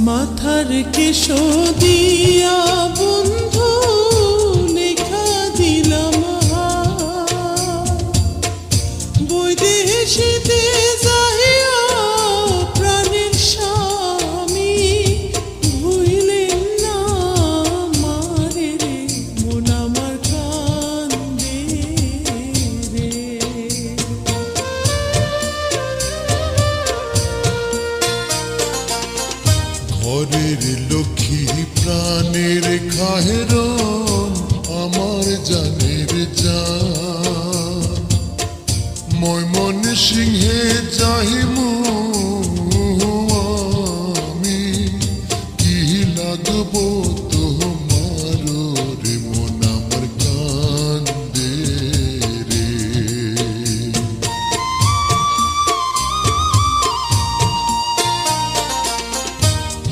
মাথার কেশো দিয়া বন্ধু লেখা দিলাম বৈদেশিতে যাইয়া প্রাণের স্বামী ভুইলেন না মারে রে মন আমার কান্দে রে। ঘরের লক্ষ্মী প্রাণের খাহেরন আমার জানের জান ময়মন সিংহে যাইমু আমি কি লাগবো তোমার রে মন আমার কান্দে রে।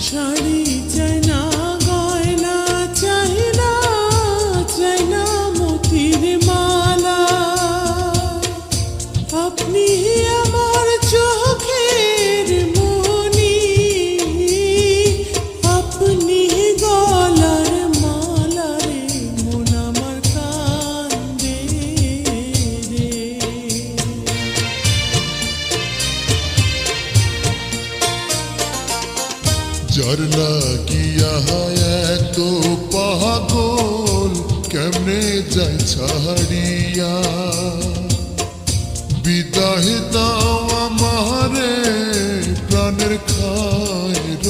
শাড়ি চাই না গয়না চাই না চাই না মতির মালা আপনি আমার চোখের মনি আপনি গলার মালা রে মন আমার কান্দে রে। যার লাগিয়া এত পাগল কেমনে যাই ছাড়িয়া বিদায় দাও আমারে প্রাণের খায়র